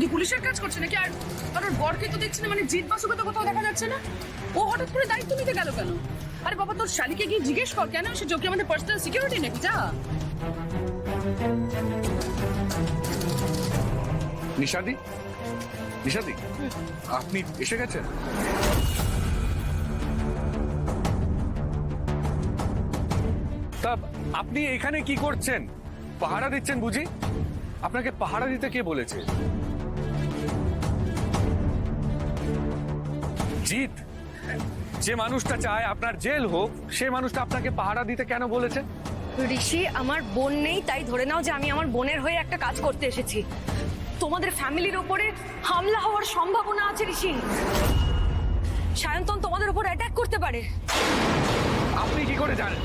কি পুলিশের কাজ করছে নাকি? আর ওর বরকে তো দেখছি না, মানে জিৎ বাসুকে তো কোথাও দেখা যাচ্ছে না। ও হঠাৎ করে দায়িত্ব নিতে গেল কেন? আরে বাবা, তোর শালিকে গিয়ে জিজ্ঞেস কর কেন সে যোগ্য, আমাদের পার্সোনাল সিকিউরিটি নাকি? যা। নিশাদি, নিশাদি, আপনি এসে গেছেন? তা আপনি এখানে কি করছেন? পাহারা দিচ্ছেন বুঝি? আপনাকে পাহারা দিতে কে বলেছে? জিৎ, যে মানুষটা চায় আপনার জেল হোক, সে মানুষটা আপনাকে পাহারা দিতে কেন বলেছে? ঋষি, আমার বোন নেই, তাই ধরে নাও যে আমি আমার বোনের হয়ে একটা কাজ করতে এসেছি। তোমাদের ফ্যামিলির উপরে হামলা হওয়ার সম্ভাবনা আছে ঋষি। সায়ন্তন তোমাদের উপর অ্যাটাক করতে পারে। আপনি কি করে জানেন?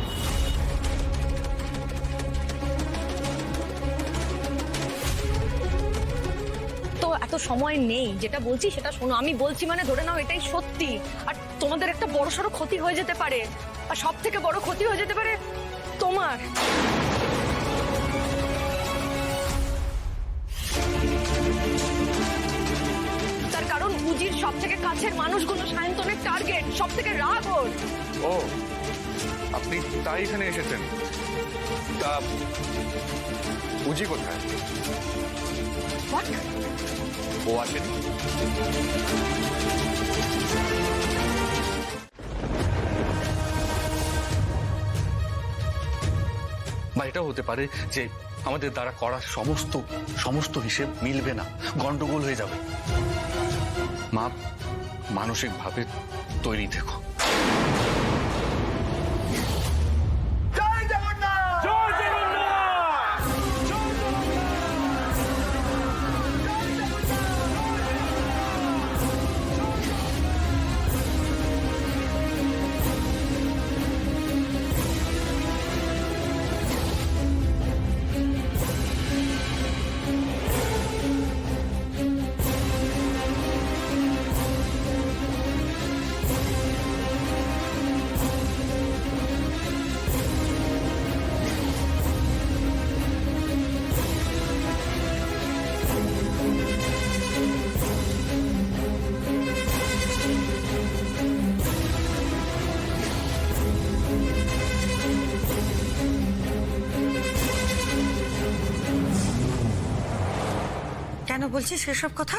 তো এত সময় নেই, যেটা বলছি সেটা শোনো। আমি বলছি মানে ধরে নাও এটাই সত্যি, আর তোমাদের একটা বড়সড় ক্ষতি হয়ে যেতে পারে, আর সব থেকে বড় ক্ষতি হয়ে যেতে পারে তোমার। তার কারণ উজির সব থেকে কাছের মানুষগুলো সায়ন্তনের টার্গেট, সব থেকে রাগ ওর। ও, আপনি তাই এখানে এসেছেন? তা বুঝি কোথায়? What? ও আসেনি? বা এটাও হতে পারে যে আমাদের দ্বারা করা সমস্ত হিসেব মিলবে না, গন্ডগোল হয়ে যাবে। মা, মানসিকভাবে তৈরি থেকো। কেন বলছিস সেসব কথা?